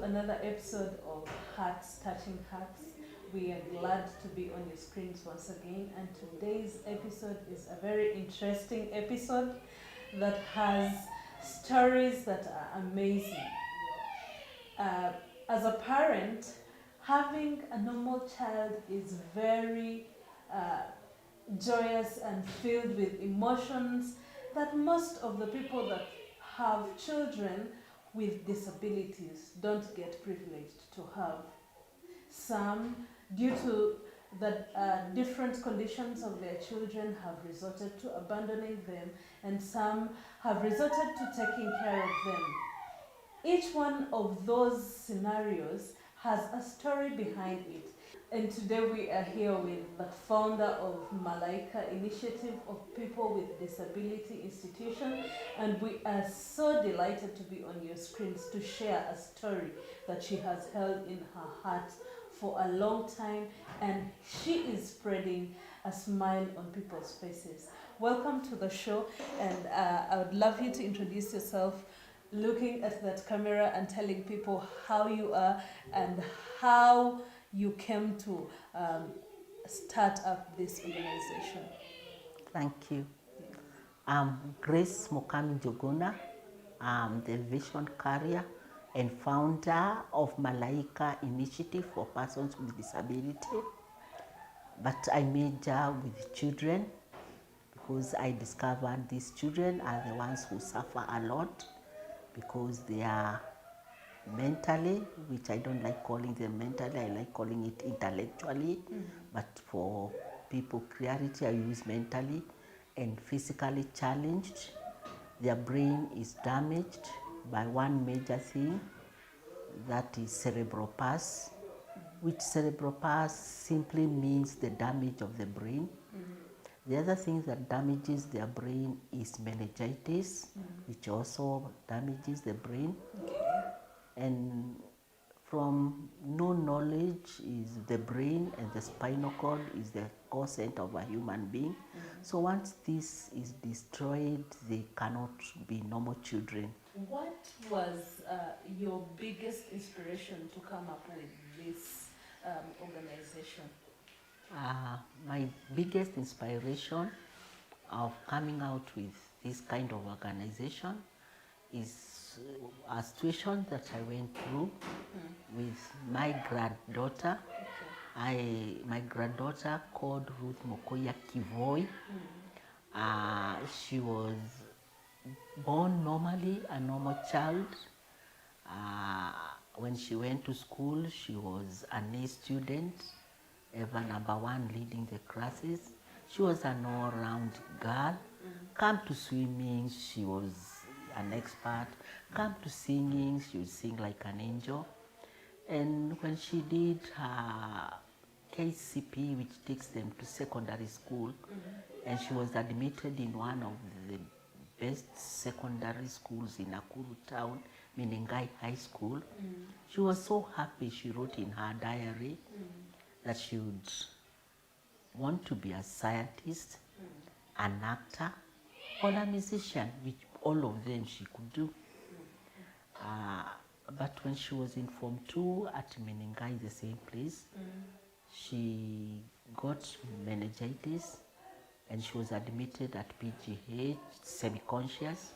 another episode of Hearts Touching Hearts. We are glad to be on your screens once again, and today's episode is a very interesting episode that has stories that are amazing. As a parent, having a normal child is very joyous and filled with emotions that most of the people that have children with disabilities don't get privileged to have. Some, due to the different conditions of their children, have resorted to abandoning them, and some have resorted to taking care of them. Each one of those scenarios has a story behind it. And today we are here with the founder of Malaika Initiative of People with Disability Institution, and we are so delighted to be on your screens to share a story that she has held in her heart for a long time, and she is spreading a smile on people's faces. Welcome to the show, and I would love you to introduce yourself, looking at that camera and telling people how you are and how you came to start up this organization. Thank you. I'm Grace Mokami Njuguna. I'm the vision carrier and founder of Malaika Initiative for Persons with Disability. But I major with children because I discovered these children are the ones who suffer a lot because they are mentally, which I don't like calling them mentally, I like calling it intellectually, but for people clarity I use mentally, and physically challenged. Their brain is damaged by one major thing, that is cerebral palsy, which cerebral palsy simply means the damage of the brain. The other thing that damages their brain is meningitis, which also damages the brain. And from no knowledge is the brain, and the spinal cord is the core center of a human being. So once this is destroyed, they cannot be normal children. What was your biggest inspiration to come up with this organization? My biggest inspiration of coming out with this kind of organization is a situation that I went through with my granddaughter. My granddaughter called Ruth Mokoya Kivoi. She was born normally, a normal child. When she went to school, she was an A student, ever #1 leading the classes. She was an all-round girl. Come to swimming, she was an expert. Come to singing, she would sing like an angel. And when she did her KCP, which takes them to secondary school, and she was admitted in one of the best secondary schools in Nakuru town, Meningai High School. She was so happy. She wrote in her diary that she would want to be a scientist, an actor, or a musician, which all of them she could do. But when she was in Form 2 at Meningai, the same place, she got meningitis and she was admitted at PGH, semi-conscious.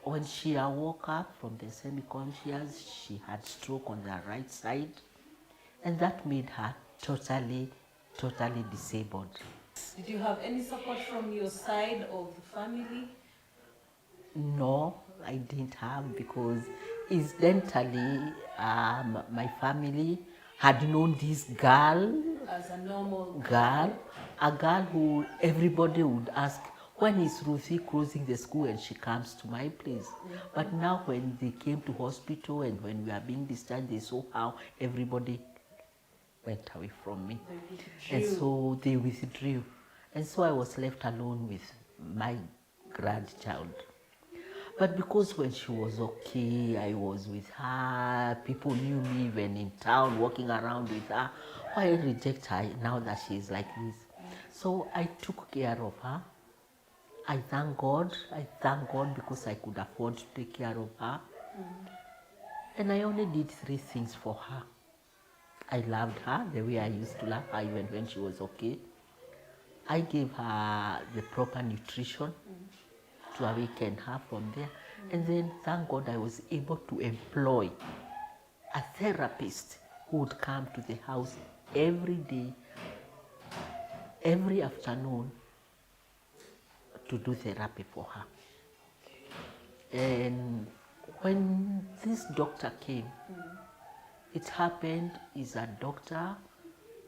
When she woke up from the semi-conscious, she had stroke on the right side, and that made her totally disabled. Did you have any support from your side of the family? No, I didn't have, because incidentally my family had known this girl As a normal girl, a girl who everybody would ask, when is Ruthie closing the school and she comes to my place? But now when they came to hospital and when we are being discharged, they saw how everybody went away from me. And so they withdrew. And so I was left alone with my grandchild. But because when she was okay, I was with her, people knew me even in town, walking around with her. Why reject her now that she is like this? So I took care of her. I thank God because I could afford to take care of her. And I only did 3 things for her. I loved her the way I used to love her even when she was okay. I gave her the proper nutrition to awaken her from there. And then, thank God, I was able to employ a therapist who would come to the house every day, every afternoon, to do therapy for her. And when this doctor came, it happened is a doctor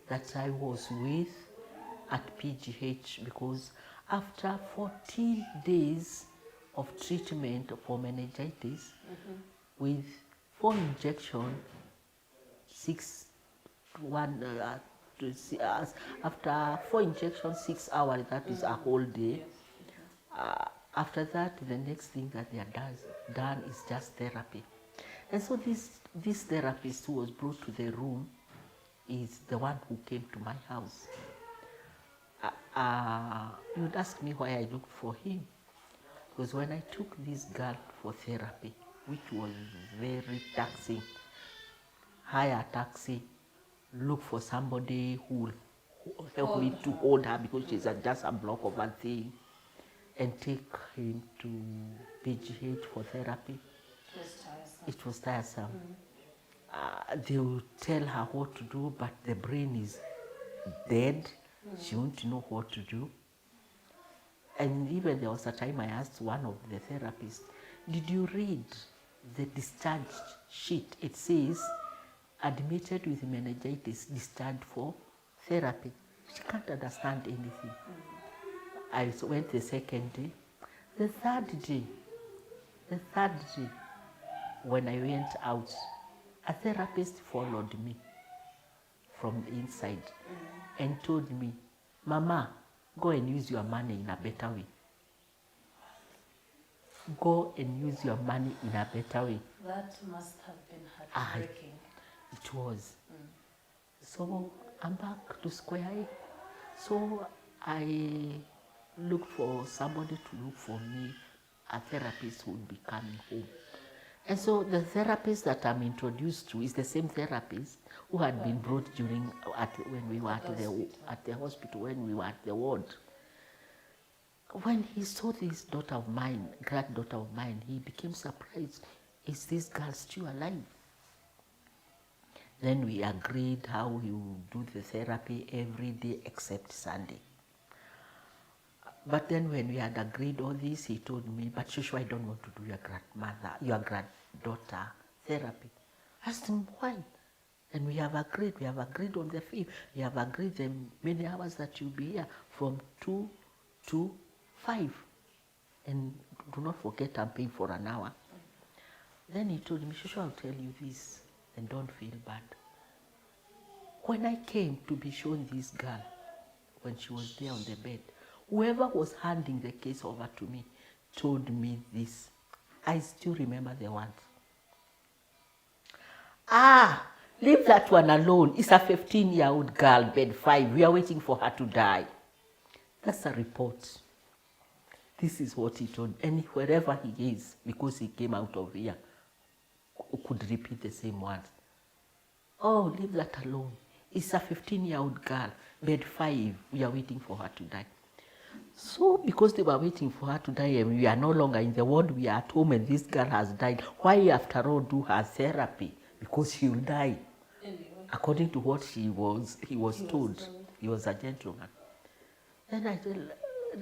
that I was with at PGH, because after 14 days of treatment for meningitis with 4 injections, 6 one after 4 injections, 6 hours, that is a whole day. After that, the next thing that they are done is just therapy. And so this therapist who was brought to the room is the one who came to my house. You'd ask me why I looked for him. Because when I took this girl for therapy, which was very taxing, hire a taxi, look for somebody who will help me to hold her, because she's just a block of a thing, and take him to PGH for therapy. It was tiresome. They will tell her what to do, but the brain is dead. She won't know what to do. And even there was a time I asked one of the therapists, did you read the discharge sheet? It says, admitted with meningitis, discharged for therapy. She can't understand anything. I went the second day. The third day, when I went out, a therapist followed me from the inside and told me, Mama, go and use your money in a better way. Go and use your money in a better way. That must have been heartbreaking. It was. So I'm back to square A. So I looked for somebody to look for me, a therapist who would be coming home. And so the therapist that I'm introduced to is the same therapist who had been brought when we were at the hospital, when we were at the ward. When he saw this daughter of mine, granddaughter of mine, he became surprised. Is this girl still alive? Then we agreed how we would do the therapy every day except Sunday. But then when we had agreed all this, he told me, but Shushu, I don't want to do your granddaughter therapy. I asked him, why? And we have agreed on the fee. We have agreed the many hours that you'll be here from 2 to 5. And do not forget I'm paying for an hour. Then he told me, Shushu, I'll tell you this, and don't feel bad. When I came to be shown this girl, when she was there on the bed, whoever was handing the case over to me told me this. I still remember the words. Leave that one alone. It's a 15-year-old girl, bed 5. We are waiting for her to die. That's a report. This is what he told me. And wherever he is, because he came out of here, could repeat the same words. Oh, leave that alone. It's a 15-year-old girl, bed 5. We are waiting for her to die. So, because they were waiting for her to die and we are no longer in the ward, we are at home and this girl has died, why after all do her therapy? Because she will die. Anyway. According to what he was told. He was a gentleman. Then I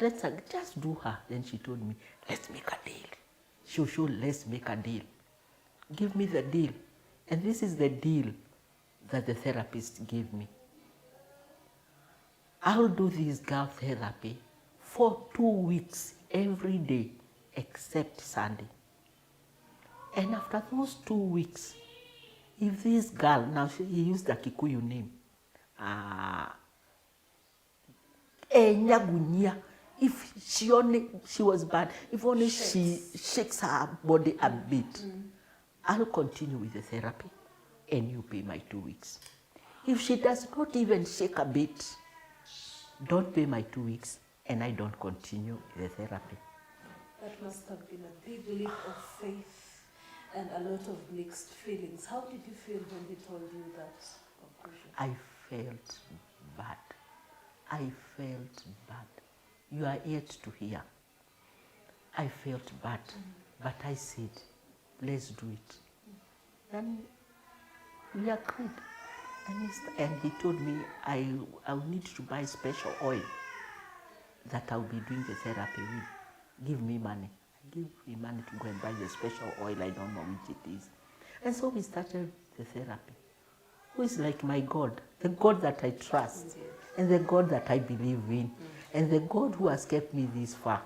said, just do her. Then she told me, let's make a deal. Shushu, let's make a deal. Give me the deal. And this is the deal that the therapist gave me. I'll do this girl therapy for 2 weeks every day except Sunday. And after those 2 weeks, if this girl, now he used a Kikuyu name, Nyagunya, if she was bad, if only she shakes her body a bit, I'll continue with the therapy and you pay my 2 weeks. If she does not even shake a bit, don't pay my 2 weeks and I don't continue the therapy. That must have been a big leap of faith. And a lot of mixed feelings. How did you feel when he told you that operation? I felt bad. I felt bad. You are yet to hear. I felt bad, but I said, let's do it. Then we agreed. And he told me I will need to buy special oil that I'll be doing the therapy with. Give me money. I give him money to go and buy the special oil, I don't know which it is. And so we started the therapy. Who is like my God, the God that I trust, and the God that I believe in, and the God who has kept me this far.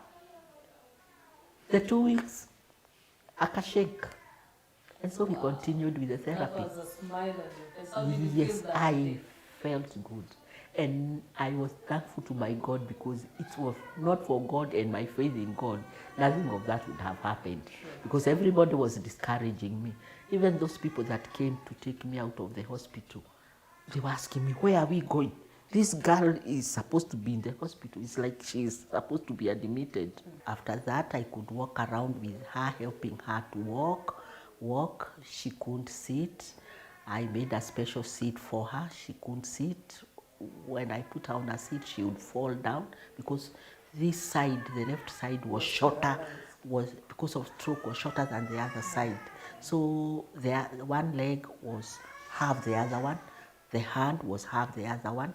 The 2 weeks, akashake. And so we continued with the therapy. That was a smile on your face. How did you Yes, feel that I day? felt good. And I was thankful to my God because it was not for God and my faith in God, nothing of that would have happened. Sure. Because everybody was discouraging me. Even those people that came to take me out of the hospital, they were asking me, where are we going? This girl is supposed to be in the hospital. It's like she's supposed to be admitted. After that, I could walk around with her, helping her to walk. She couldn't sit. I made a special seat for her. She couldn't sit. When I put her on a seat, she would fall down because this side, the left side, was shorter, was because of stroke, was shorter than the other side. So the one leg was half the other one, the hand was half the other one.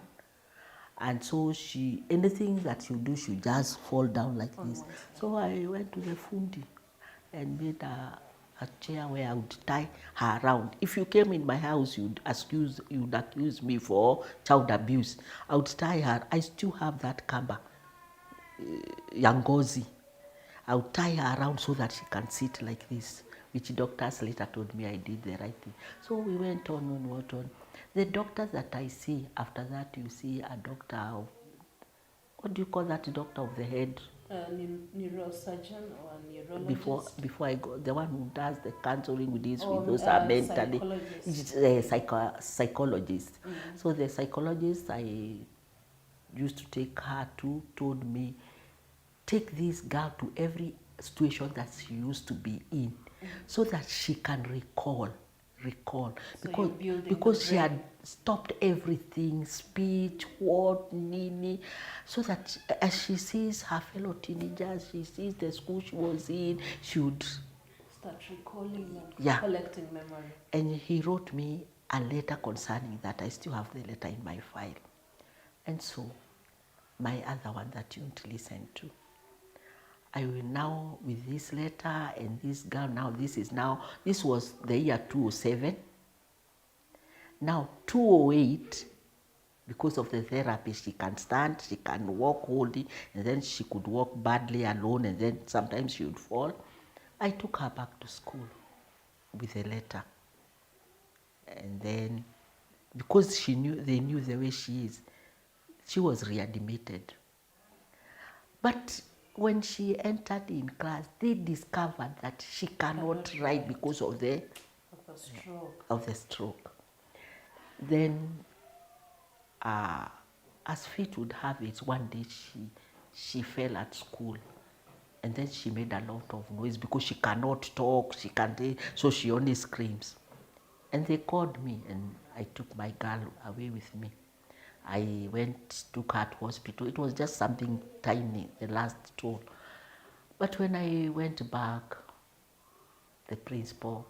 And so anything that you do, she just fall down like this. So I went to the fundi and made a chair where I would tie her around. If you came in my house, you'd accuse me for child abuse. I would tie her. I still have that kamba, yangozi. I would tie her around so that she can sit like this, which doctors later told me I did the right thing. So we went on. The doctors that I see, after that you see a doctor of, what do you call that doctor of the head? Neurosurgeon or neurologist? Before I go, the one who does the counseling with this, with those are mentally, psychologist. So the psychologist I used to take her to told me, take this girl to every situation that she used to be in, so that she can recall, So because she had stopped everything, speech, what, nini, so that as she sees her fellow teenagers, she sees the school she was in, she would start recalling and collecting memory. And he wrote me a letter concerning that. I still have the letter in my file. And so, my other one that you won't listen to, I will now, with this letter and this girl, this was the year 2007. Now, 2008, because of the therapy, she can stand, she can walk holding, and then she could walk badly alone, and then sometimes she would fall. I took her back to school with a letter. And then, because they knew the way she is, she was readmitted. But when she entered in class, they discovered that she cannot write because of the stroke. Then, as fate would have it, one day she fell at school. And then she made a lot of noise because she cannot talk, so she only screams. And they called me and I took my girl away with me. I took her to hospital. It was just something tiny, the last toll. But when I went back, the principal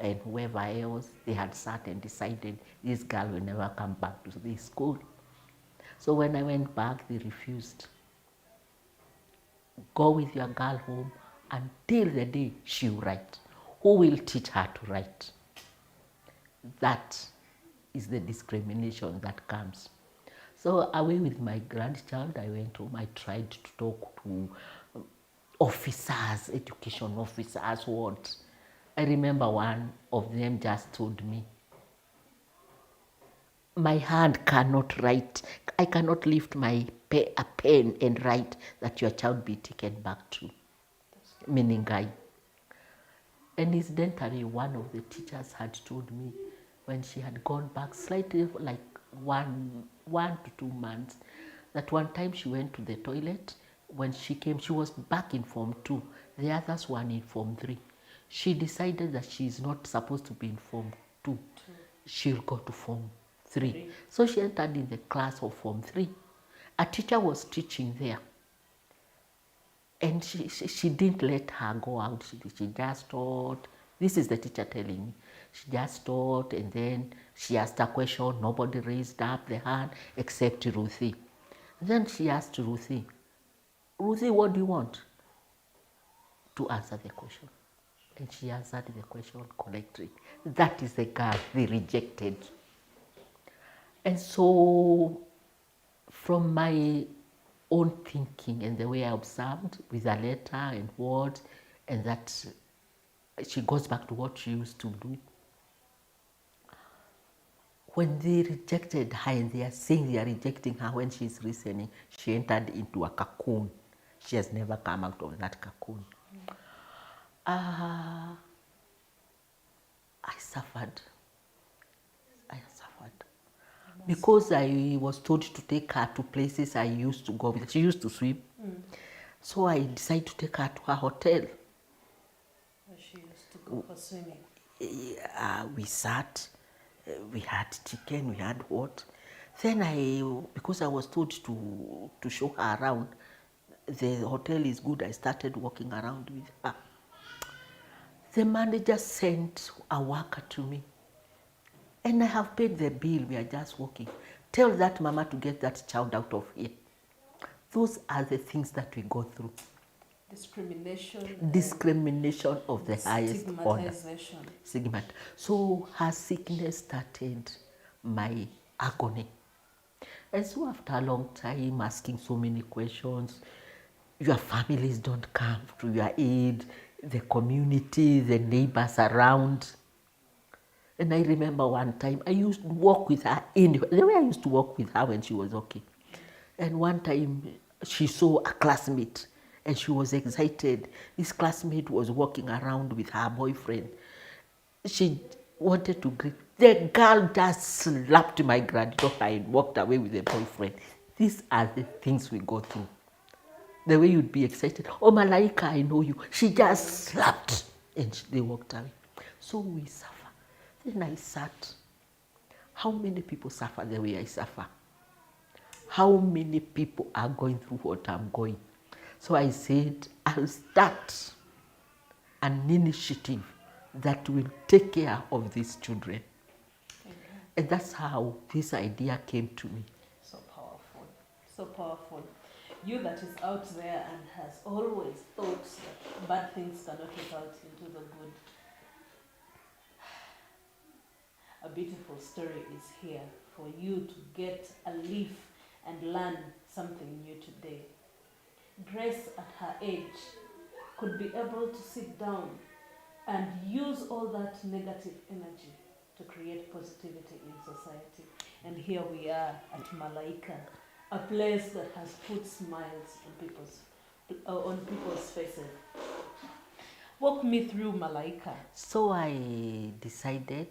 and whoever else, they had sat and decided this girl will never come back to this school. So when I went back, they refused. Go with your girl home until the day she will write. Who will teach her to write? That is the discrimination that comes. So away with my grandchild, I went home. I tried to talk to officers, education officers, what? I remember one of them just told me, my hand cannot write. I cannot lift a pen and write that your child be taken back to Meningai. And incidentally, one of the teachers had told me when she had gone back slightly, like one to 2 months, that one time she went to the toilet. When she came, she was back in Form 2. The others were in Form 3. she decided that she is not supposed to be in Form 2. She'll go to Form 3. So she entered in the class of Form 3. A teacher was teaching there. And she didn't let her go out. She just taught. This is the teacher telling me. She just taught, and then she asked a question. Nobody raised up the hand except Ruthie. Then she asked Ruthie, Ruthie, what do you want? To answer the question. And she answered the question correctly. That is the girl they rejected. And so, from my own thinking and the way I observed with a letter and words, and that she goes back to what she used to do. When they rejected her, and they are saying they are rejecting her when she is listening, she entered into a cocoon. She has never come out of that cocoon. I suffered. Because I was told to take her to places I used to go with. She used to swim. So I decided to take her to a hotel. Where she used to go for swimming. We sat, we had chicken, we had what. Then because I was told to show her around, the hotel is good, I started walking around with her. The manager sent a worker to me. And I have paid the bill, we are just walking. Tell that mama to get that child out of here. Those are the things that we go through. Discrimination of the highest order. Stigmatization. So her sickness started my agony. And so after a long time asking so many questions, your families don't come to your aid, the community, the neighbors around. And I remember one time I used to walk with her anywhere, the way I used to walk with her when she was okay. And one time she saw a classmate and she was excited. This classmate was walking around with her boyfriend. She wanted to greet. The girl just slapped my granddaughter and walked away with the boyfriend. These are the things we go through. The way you'd be excited. Oh, Malaika, I know you. She just slapped and they walked away. So we suffer. Then I sat. How many people suffer the way I suffer? How many people are going through what I'm going? So I said, I'll start an initiative that will take care of these children. Okay. And that's how this idea came to me. So powerful, so powerful. You that is out there and has always thought that bad things cannot result into the good. A beautiful story is here for you to get a leaf and learn something new today. Grace at her age could be able to sit down and use all that negative energy to create positivity in society. And here we are at Malaika, a place that has put smiles on people's faces. Walk me through Malaika. So I decided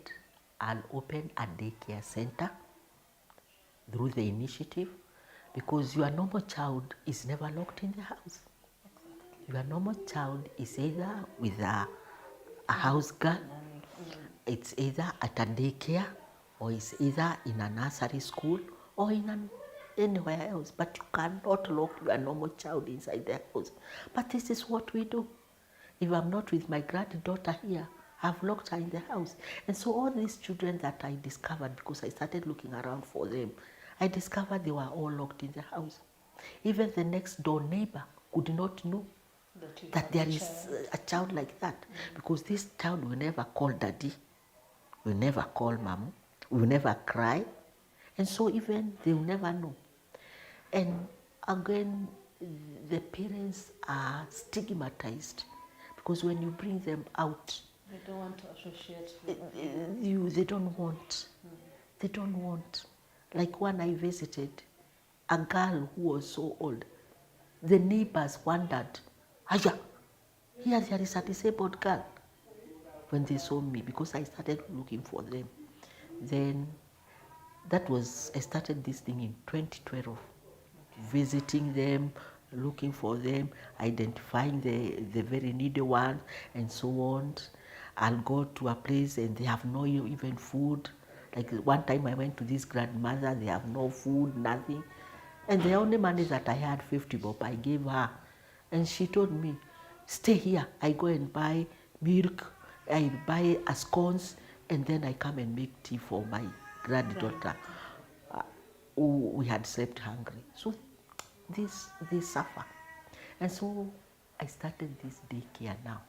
I'll open a daycare center through the initiative, because your normal child is never locked in the house. Your normal child is either with a house girl, it's either at a daycare, or it's either in a nursery school, or in anywhere else. But you cannot lock your normal child inside the house. But this is what we do. If I'm not with my granddaughter here, I've locked her in the house. And so all these children that I discovered, because I started looking around for them, I discovered they were all locked in the house. Even the next door neighbor could not know that there is a child like that. Because this child will never call daddy, will never call mom, will never cry. And so even they will never know. And again, the parents are stigmatized, because when you bring them out, they don't want to associate with you. They don't want. They don't want. Like one I visited, a girl who was so old. The neighbors wondered, Aya, here there is a disabled girl. When they saw me, because I started looking for them. Then I started this thing in 2012, visiting them, looking for them, identifying the very needy ones, and so on. I'll go to a place and they have no even food. Like one time I went to this grandmother, they have no food, nothing. And the only money that I had, 50 bob, I gave her. And she told me, stay here. I go and buy milk, I buy a scones, and then I come and make tea for my granddaughter who we had slept hungry. So they suffer. And so I started this daycare now.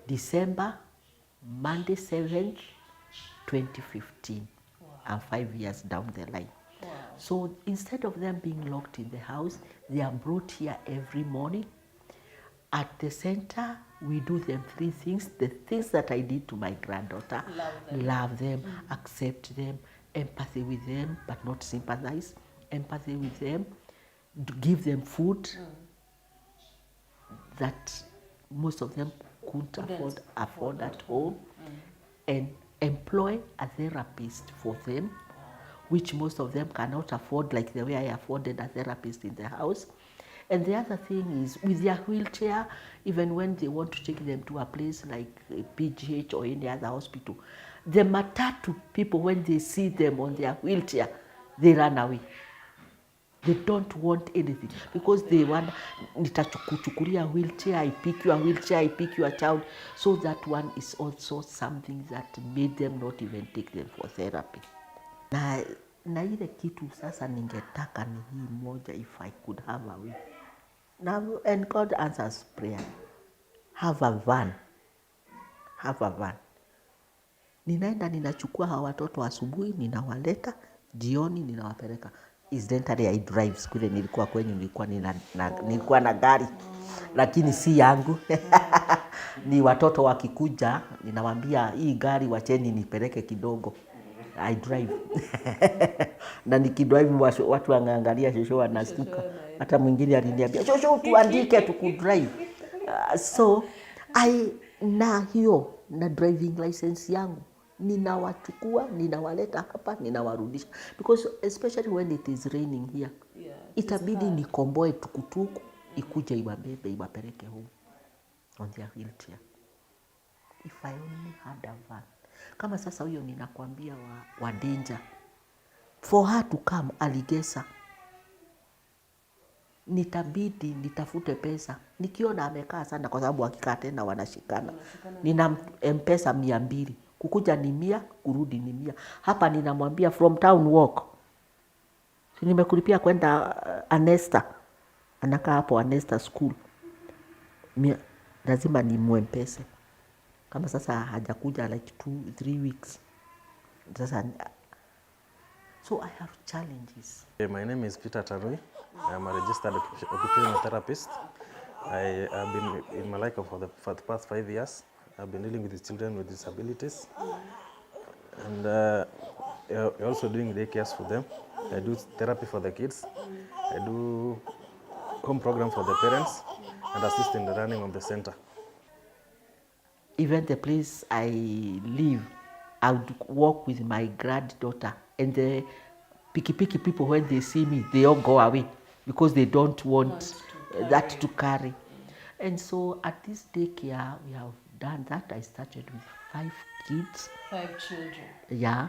December, Monday 7th, 2015. Wow. And 5 years down the line. Wow. So instead of them being locked in the house, they are brought here every morning. At the center, we do them 3 things. The things that I did to my granddaughter: love them, accept them, empathy with them, but not sympathize, empathy with them, give them food that most of them couldn't afford at home, and employ a therapist for them, which most of them cannot afford, like the way I afforded a therapist in the house. And the other thing is, with their wheelchair, even when they want to take them to a place like PGH or any other hospital, the matatu people, when they see them on their wheelchair, they run away. They don't want anything because they want, nitakuchukulia wheelchair, I pick your wheelchair, I pick your child. So that one is also something that made them not even take them for therapy. Na ile kitu sasa ningetaka ni hii moja, if I could have a way. Now, and God answers prayer. Have a van. Have a van. Ninaenda ninachukua hawa watoto asubuhi, ninawaleta, jioni ninawapeleka. Incidentally I drive. Siku ile nilikuwa kwenye nilikuwa na gari. Lakini si yangu. Ni watoto wakikuja, ninawaambia hii gari wacheni nipeleke kidogo. I drive. Na nikidrive watu wanaangalia shosho wanastuka. Hata mwingine aliniambia, shosho tuandike tukudrive. So na hiyo na driving license yangu, ninawachukua, ninawaleta hapa, ninawarudisha. Because especially when it is raining here, itabidi nikomboe tukutuku, ikuje iwabebe, iwapeleke home on their wheelchair. If I only had a van. Kama sasa huyo ninakwambia wa danger. For her to come Aligesa, nitabidi nitafute pesa. Nikiona amekaa sana, kwa sababu akikaa tena wanashikana. Nina mpesa 200. Kukuja ni 100, kurudi ni 100. Hapa ninamwambia from town walk. Si nimekulipia kwenda Anesta. Anakaa hapo Anesta school. Lazima ni mpesa. Kama sasa hajakuja like 2-3 weeks. Sasa, so I have challenges. My name is Peter Tarui. I'm a registered occupational therapist. I have been in Malika for the past 5 years. I've been dealing with the children with disabilities. And I'm also doing daycares for them. I do therapy for the kids. I do home program for the parents and assist in the running of the center. Even the place I live, I would walk with my granddaughter, and the picky people, when they see me, they all go away because they don't want that to carry. And so at this daycare, we have done that. I started with 5 kids. 5 children. Yeah,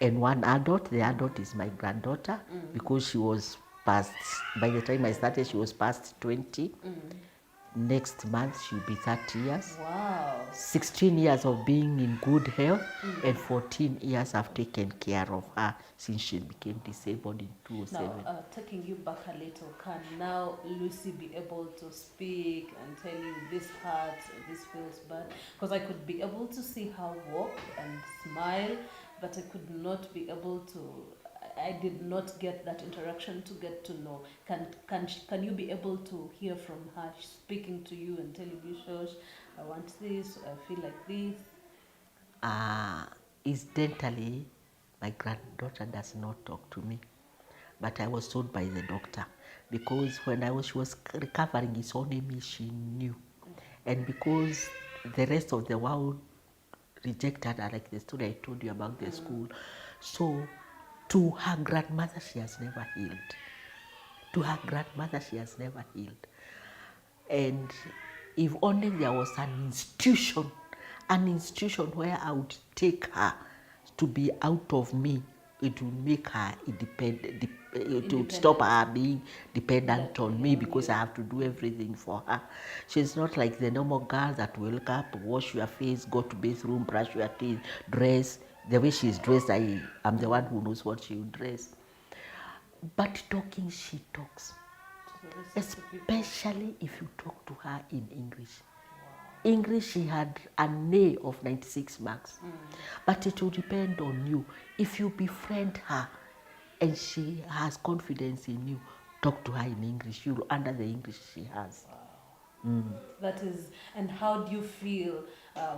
and 1 adult. The adult is my granddaughter because she was past, by the time I started, she was past 20. Next month, she'll be 30 years. Wow. 16 years of being in good health, and 14 years I've taken care of her since she became disabled in 2007. Now, taking you back a little, can now Lucy be able to speak and tell you this hurts, this feels bad? Because I could be able to see her walk and smile, but I could not be able to, I did not get that interaction to get to know. Can you be able to hear from her speaking to you and telling you, Shosh, I want this, I feel like this? Incidentally, my granddaughter does not talk to me, but I was told by the doctor, because when she was recovering, it's only me she knew. And because the rest of the world rejected her, like the story I told you about the school, so to her grandmother, she has never healed. To her grandmother, she has never healed. And if only there was an institution where I would take her to be out of me, it would make her independent. It would stop her being dependent on me because I have to do everything for her. She's not like the normal girl that will wake up, wash your face, go to bathroom, brush your teeth, dress. The way she's dressed, I am the one who knows what she will dress. But talking, she talks. Especially if you talk to her in English. Wow. English, she had an A of 96 marks. But it will depend on you. If you befriend her and she has confidence in you, talk to her in English. You'll under the English she has. Wow. That is, and how do you feel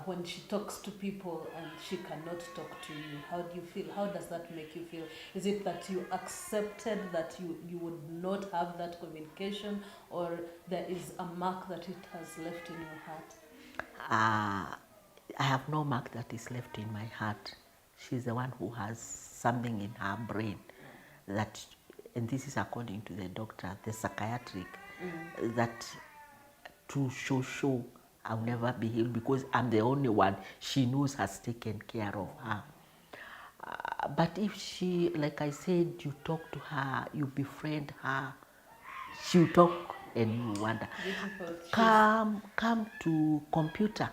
when she talks to people and she cannot talk to you? How do you feel? How does that make you feel? Is it that you accepted that you would not have that communication, or there is a mark that it has left in your heart? I have no mark that is left in my heart. She's the one who has something in her brain that, and this is according to the doctor, the psychiatric, that to show I'll never be healed because I'm the only one she knows has taken care of her. But if she, like I said, you talk to her, you befriend her, she'll talk and you wonder. Come to computer.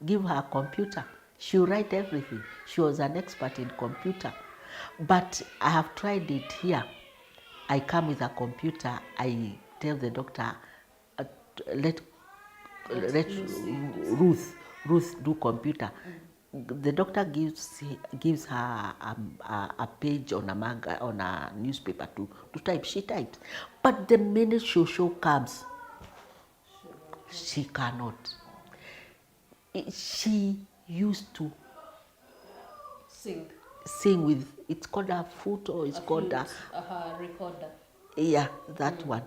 Give her a computer. She'll write everything. She was an expert in computer. But I have tried it here. I come with a computer. I tell the doctor, let Ruth do computer. The doctor gives her a page on a newspaper to type. She types. But the minute Shosho comes, she cannot. She used to sing with, it's called a flute or it's called a recorder. Yeah, that one.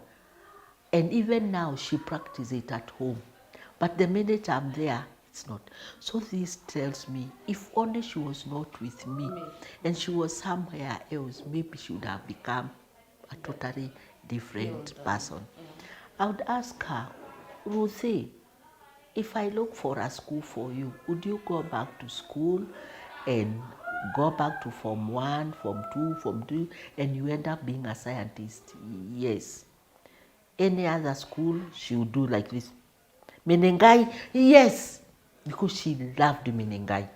And even now she practices it at home. But the minute I'm there, it's not. So this tells me, if only she was not with me and she was somewhere else, maybe she would have become a totally different person. I would ask her, Ruthie, if I look for a school for you, would you go back to school and go back to Form 1, Form 2, Form 3, and you end up being a scientist? Yes. Any other school, she would do like this. Menengai, yes, because she loved Menengai.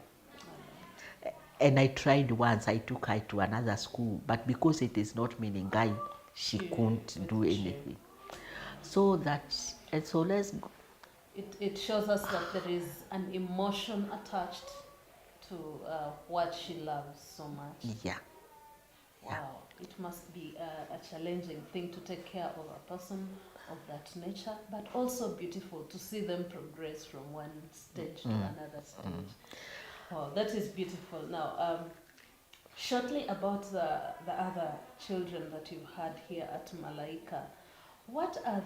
And I tried once, I took her to another school, but because it is not Menengai, she couldn't do anything. So that's, and so let's go. It shows us that there is an emotion attached to what she loves so much. Yeah. Wow, it must be a challenging thing to take care of a person of that nature, but also beautiful to see them progress from one stage to another stage. Wow, that is beautiful. Now, shortly about the other children that you've had here at Malaika, what are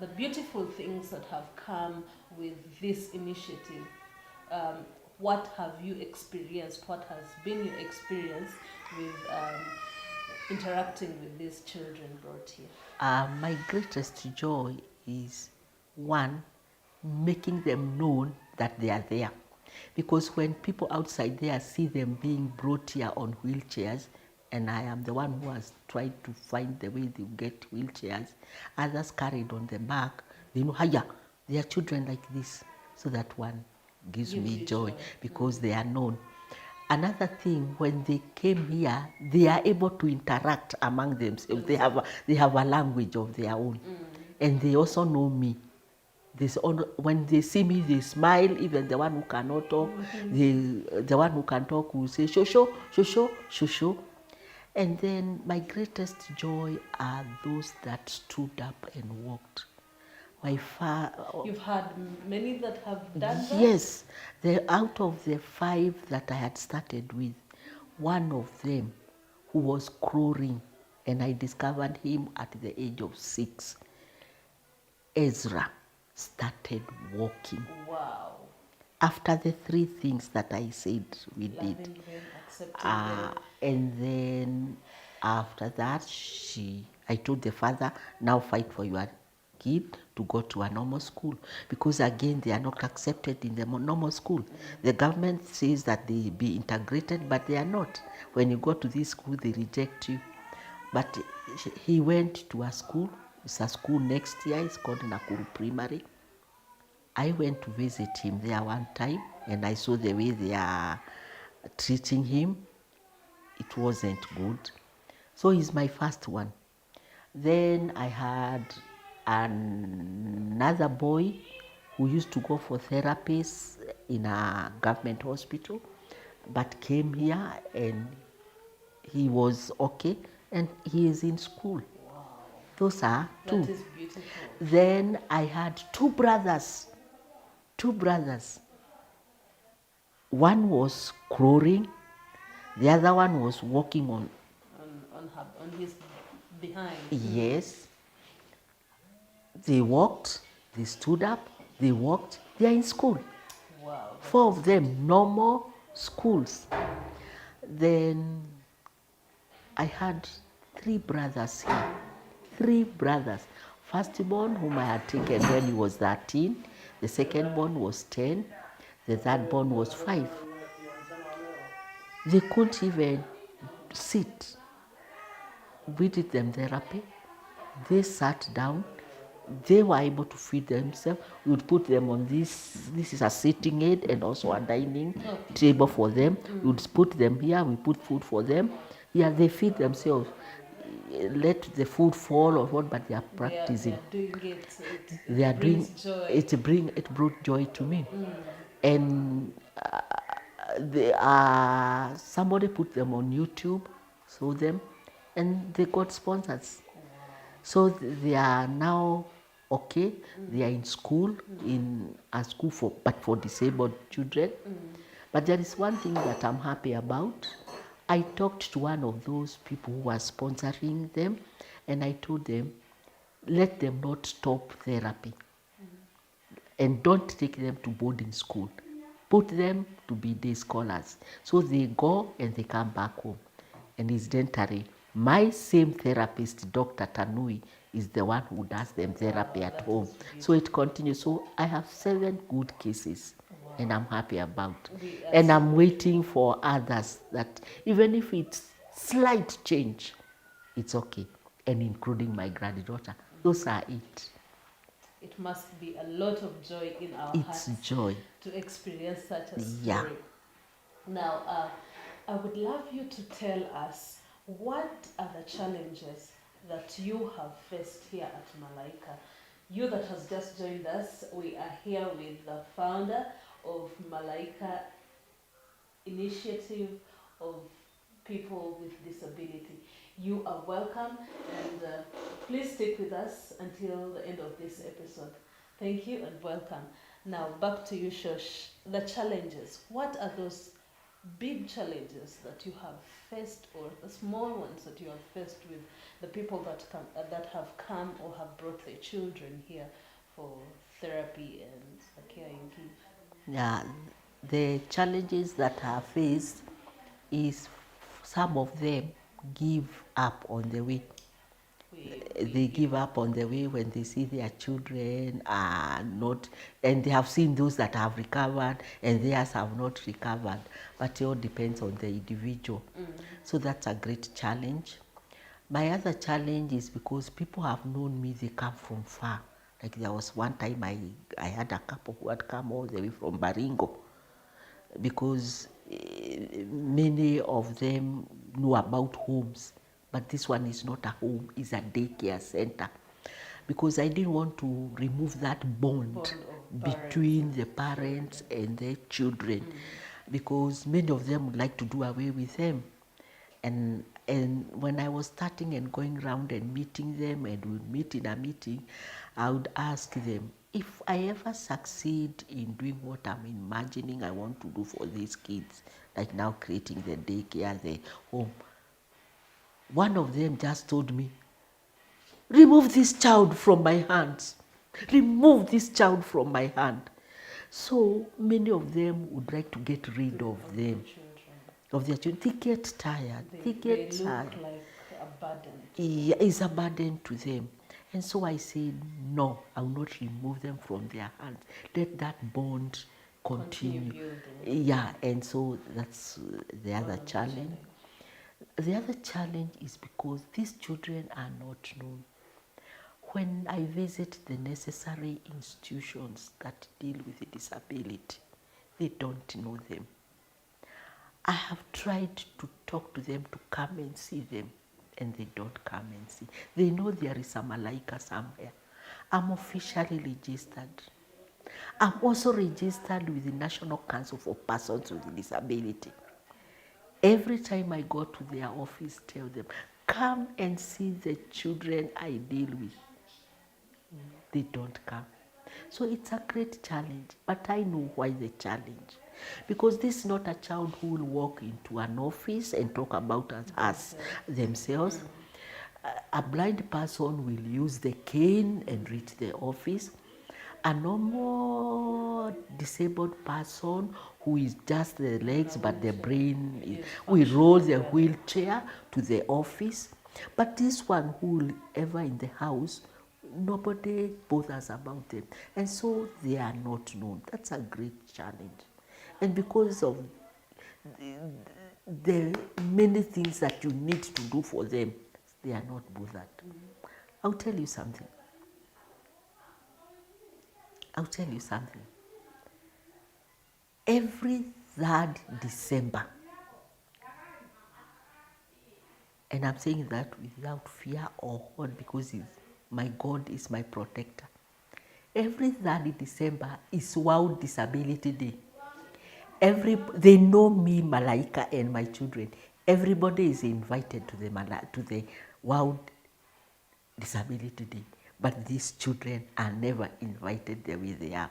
the beautiful things that have come with this initiative? What have you experienced? What has been your experience with interacting with these children brought here? My greatest joy is, one, making them know that they are there. Because when people outside there see them being brought here on wheelchairs, and I am the one who has tried to find the way they get wheelchairs, others carried on the back, they know, hiya, there are children like this. So that one gives me joy because they are known. Another thing, when they came here, they are able to interact among themselves. They have a language of their own. And they also know me. When they see me, they smile. Even the one who cannot talk, the one who can talk will say, Shosho, Shosho, Shosho. And then my greatest joy are those that stood up and walked. You've had many that have done that? Yes. Out of the 5 that I had started with, one of them who was crawling, and I discovered him at the age of 6, Ezra, started walking. Wow. After the 3 things that I said we did. Loving them, accepting them. And then After that, I told the father, now fight for your kid to go to a normal school, because again, they are not accepted in the normal school. The government says that they be integrated, but they are not. When you go to this school, they reject you. But he went to a school. It's a school next year. It's called Nakuru Primary. I went to visit him there one time, and I saw the way they are treating him. It wasn't good. So he's my first one. Then I had another boy who used to go for therapies in a government hospital, but came here and he was okay, and he is in school. Wow. Those are two. That is beautiful. Then I had two brothers. One was crawling, the other one was walking on. On his behind. Yes. They walked, they stood up, they walked, they are in school. Wow. Four of them, normal schools. Then I had three brothers here. Three brothers. Firstborn, whom I had taken when he was 13. The secondborn was 10. The thirdborn was 5. They couldn't even sit. We did them therapy. They sat down. They were able to feed themselves. We would put them on this is a sitting aid and also a dining table for them. We would put them here, we put food for them. Yeah, they feed themselves. Let the food fall or what, but they are practicing. They are doing it. They are doing joy. it brought joy to me. And somebody put them on YouTube, saw them, and they got sponsors. So they are now okay. They are in school, in a school for disabled children. But there is one thing that I'm happy about. I talked to one of those people who are sponsoring them, and I told them, let them not stop therapy. And don't take them to boarding school. Put them to be day scholars. So they go and they come back home. And incidentally, my same therapist, Dr. Tanui, is the one who does them therapy at home. So it continues. So I have 7 good cases. Wow. And I'm happy about. And I'm waiting for others that even if it's slight change, it's okay. And including my granddaughter. Those are it. It must be a lot of joy in our hearts. It's joy. To experience such a story. Yeah. Now, I would love you to tell us what are the challenges that you have faced here at Malaika. You that has just joined us, we are here with the founder of Malaika Initiative of People with Disability. You are welcome, and please stick with us until the end of this episode. Thank you and welcome. Now back to you, Shosh. The challenges. What are those big challenges that you have faced, or the small ones that you have faced with the people that have come or have brought their children here for therapy and the care you give? Yeah, the challenges that I faced is some of them give up on the way. They give up on the way when they see their children are not, and they have seen those that have recovered and theirs have not recovered, but it all depends on the individual. So that's a great challenge. My other challenge is because people have known me, they come from far. Like there was one time I had a couple who had come all the way from Baringo, because many of them knew about homes. But this one is not a home, it's a daycare center. Because I didn't want to remove that bond between the parents and their children. Because many of them would like to do away with them. And when I was starting and going around and meeting them, and we'd meet in a meeting, I would ask them, if I ever succeed in doing what I'm imagining I want to do for these kids, like now creating the daycare, the home, one of them just told me, remove this child from my hands. Remove this child from my hand. So many of them would like to get rid of them, of their children. They get tired. They get tired. Look like a burden. Yeah, it's a burden to them. And so I said, no, I will not remove them from their hands. Let that bond continue. Building. Yeah, and so that's the other challenge. The other challenge is because these children are not known. When I visit the necessary institutions that deal with disability, they don't know them. I have tried to talk to them to come and see them, and they don't come and see. They know there is a Malaika somewhere. I'm officially registered. I'm also registered with the National Council for Persons with Disability. Every time I go to their office, tell them, come and see the children I deal with. They don't come. So it's a great challenge, but I know why the challenge. Because this is not a child who will walk into an office and talk about us themselves. A blind person will use the cane and reach the office. A normal disabled person who is just the legs but the brain will roll the wheelchair to the office. But this one who will ever in the house, nobody bothers about them. And so they are not known. That's a great challenge. And because of the many things that you need to do for them, they are not bothered. I'll tell you something. Every 3rd December, and I'm saying that without fear or what, because my God is my protector. Every 3rd December is World Disability Day. They know me, Malaika, and my children. Everybody is invited to the World Disability Day, but these children are never invited the way they are.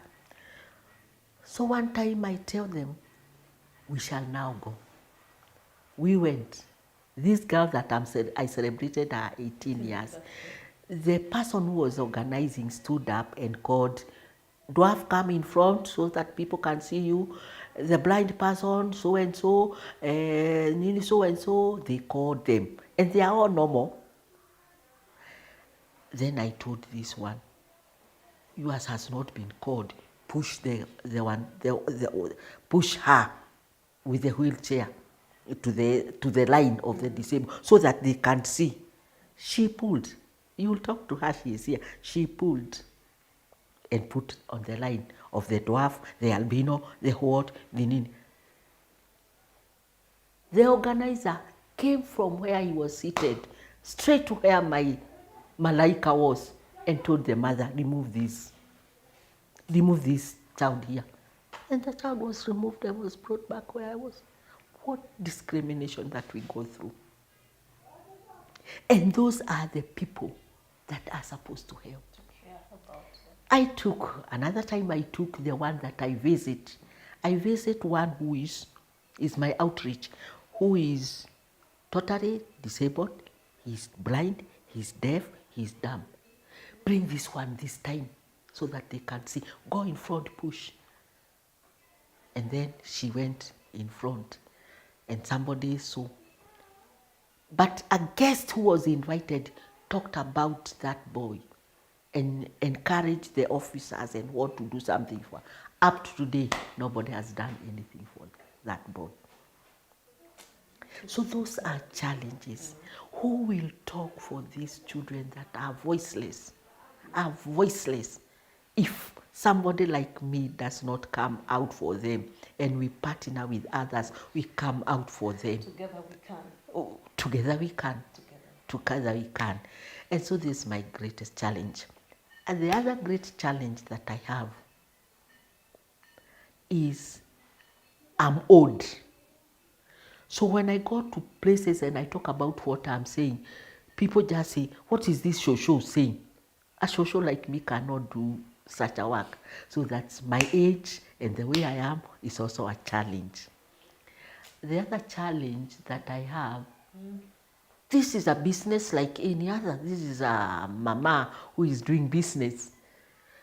So one time I tell them, we shall now go. We went. This girl that I celebrated her 18 years. The person who was organizing stood up and called, dwarf, come in front so that people can see you. The blind person, so and so, so and so, they called them. And they are all normal. Then I told this one, yours has not been called. Push push her with the wheelchair to the line of the disabled so that they can see. She pulled. You'll talk to her, she is here. She pulled and put on the line of the dwarf, the albino, the what, the nini. The organizer came from where he was seated straight to where my Malaika was and told the mother, remove this child here. And the child was removed and was brought back where I was. What discrimination that we go through. And those are the people that are supposed to help. Another time I took the one that I visit. I visit one who is my outreach, who is totally disabled, he's blind, he's deaf, he's dumb. Bring this one this time so that they can see. Go in front, push. And then she went in front and somebody saw. But a guest who was invited talked about that boy and encouraged the officers and what to do something for. Up to today, nobody has done anything for that boy. So those are challenges. Who will talk for these children that are voiceless? If somebody like me does not come out for them and we partner with others, we come out for them. Together we can. Oh, together we can. Together we can. And so this is my greatest challenge. And the other great challenge that I have is I'm old. So when I go to places and I talk about what I'm saying, people just say, what is this shosho saying? A shosho like me cannot do such a work. So that's my age and the way I am is also a challenge. The other challenge that I have, this is a business like any other. This is a mama who is doing business.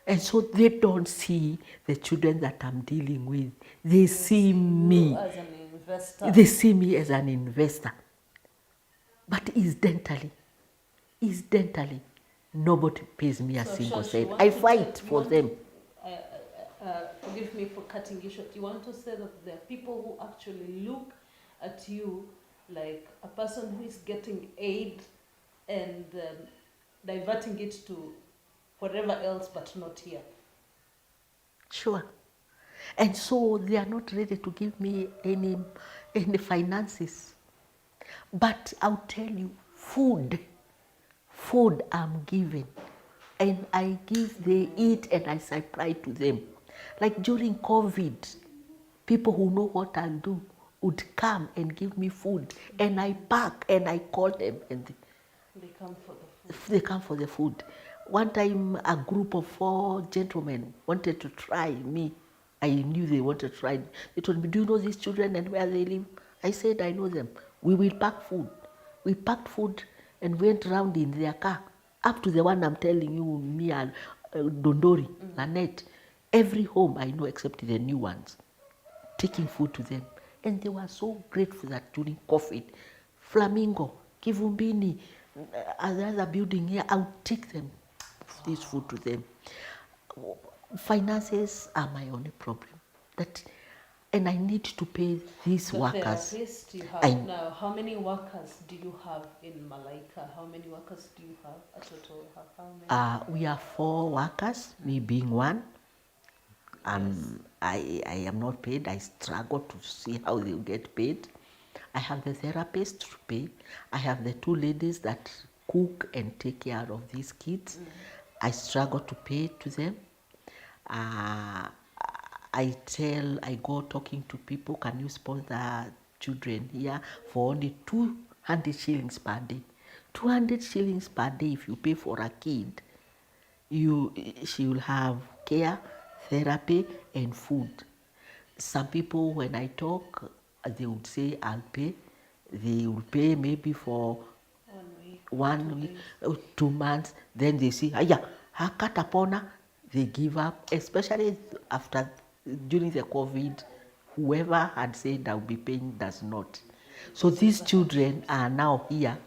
And so they don't see the children that I'm dealing with. They see me. As an investor. They see me as an investor. But incidentally, nobody pays me a So, single Shosh, you cent. want I to fight tell, you for want them. forgive me for cutting you short. You want to say that there are people who actually look at you like a person who is getting aid and diverting it to wherever else but not here. Sure. And so they are not ready to give me any finances. But I'll tell you, food I'm given. And I give, they eat and I supply to them. Like during COVID, people who know what I do would come and give me food. And I pack and I call them and They come for the food. they come for the food. One time, a group of 4 gentlemen wanted to try me. I knew they wanted to try me. They told me, do you know these children and where they live? I said, I know them. We will pack food. We packed food and went round in their car, up to the one I'm telling you, me and Dondori, Lanette. Every home I know except the new ones, taking food to them. And they were so grateful that during COVID, Flamingo, Kivumbini, another building here, I would take them, this food to them. Finances are my only problem. That, and I need to pay these The workers. therapist you have now, how many workers do you have in Malaika? How many workers do you have a total? How many? We are 4 workers, me being one. I am not paid. I struggle to see how they will get paid. I have the therapist to pay. I have the 2 ladies that cook and take care of these kids. I struggle to pay to them. I go talking to people, can you sponsor children here for only 200 shillings per day? 200 shillings per day if you pay for a kid. She will have care, therapy, and food. Some people, when I talk, they would say, I'll pay. They will pay maybe for 1 week. 1 week, days. 2 months. Then they say, yeah, hakatapona. They give up, especially after, during the COVID, whoever had said I'll be paying does not. So these children are now here,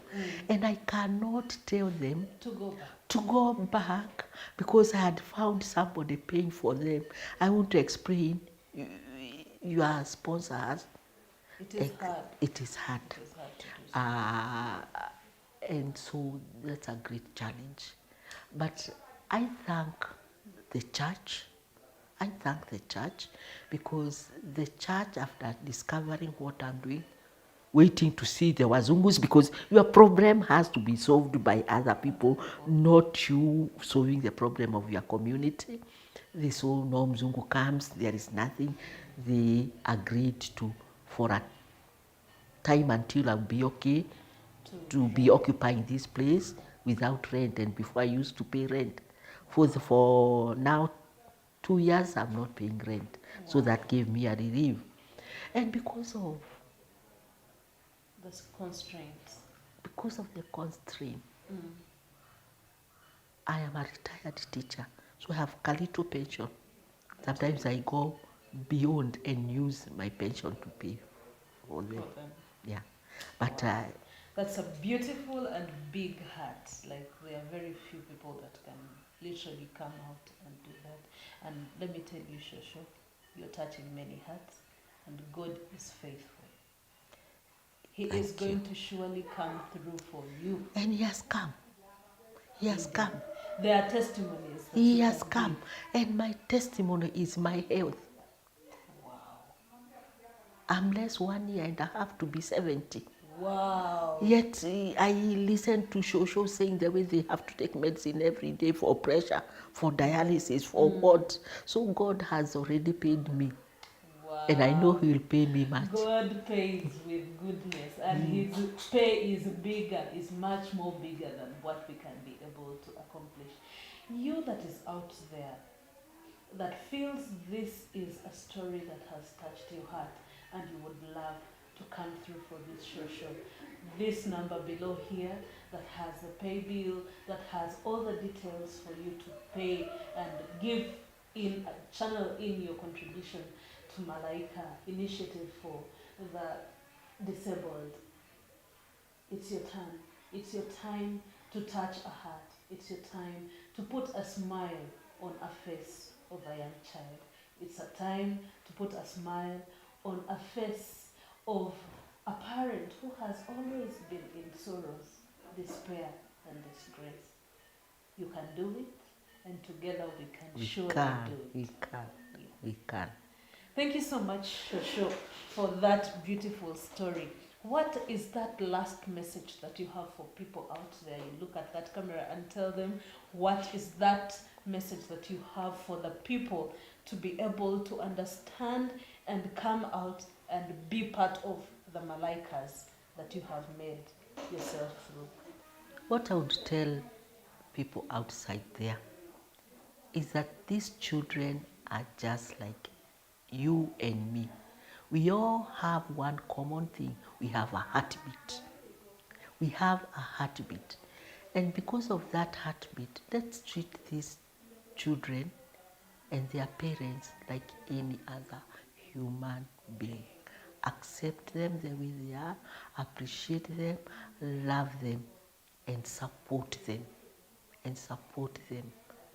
and I cannot tell them to go back because I had found somebody paying for them. I want to explain, your sponsors. It is hard. It is hard. It is hard to do so. And so that's a great challenge. But I thank the church. I thank the church because the church, after discovering what I'm doing, waiting to see the wazungus, because your problem has to be solved by other people, not you solving the problem of your community. They saw no mzungu comes, there is nothing. They agreed to, for a time until I'll be okay, to be occupying this place without rent. And before I used to pay rent. For now 2 years I'm not paying rent. Wow. So that gave me a relief. And because of the constraints. Because of the constraint, I am a retired teacher. So I have a little pension. Sometimes I go beyond and use my pension to pay for them. Yeah. But that's a beautiful and big heart. Like, there are very few people that can literally come out and do that. And let me tell you, Shosho, you're touching many hearts, and God is faithful. He is going to surely come through for you. And He has come. He has come. There are testimonies. He has come. And my testimony is my health. Wow. I'm less 1 year and I have to be 70. Wow. Yet I listen to Shosho saying the way they have to take medicine every day for pressure, for dialysis, for what. So God has already paid me. Wow. And I know He will pay me much. God pays with goodness, and His pay is bigger, is much more bigger than what we can be able to accomplish. You that is out there, that feels this is a story that has touched your heart, and you would love to come through for this show. This number below here that has a pay bill, that has all the details for you to pay and give in, channel in your contribution to Malaika Initiative for the Disabled. It's your turn. It's your time to touch a heart. It's your time to put a smile on a face of a young child. It's a time to put a smile on a face of a parent who has always been in sorrows, despair, and disgrace. You can do it, and together we can surely do it. We can. We can. Thank you so much, Shosho, for that beautiful story. What is that last message that you have for people out there? You look at that camera and tell them, what is that message that you have for the people to be able to understand and come out and be part of the Malaikas that you have made yourself through? What I would tell people outside there is that these children are just like you and me. We all have one common thing. We have a heartbeat. We have a heartbeat. And because of that heartbeat, let's treat these children and their parents like any other human being. Accept them the way they are, appreciate them, love them, and support them. And support them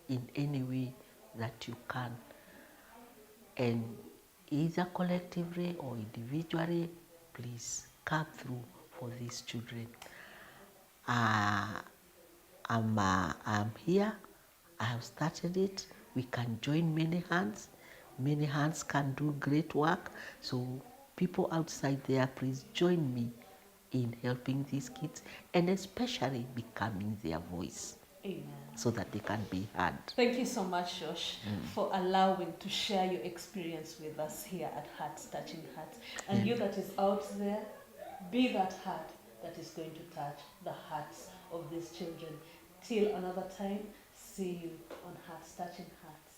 in any way that you can. And either collectively or individually, please come through for these children. I'm here. I have started it. We can join many hands. Many hands can do great work. So people outside there, please join me in helping these kids and especially becoming their voice. Amen. So that they can be heard. Thank you so much, Josh, for allowing to share your experience with us here at Hearts Touching Hearts. And you that is out there, be that heart that is going to touch the hearts of these children. Till another time, see you on Hearts Touching Hearts.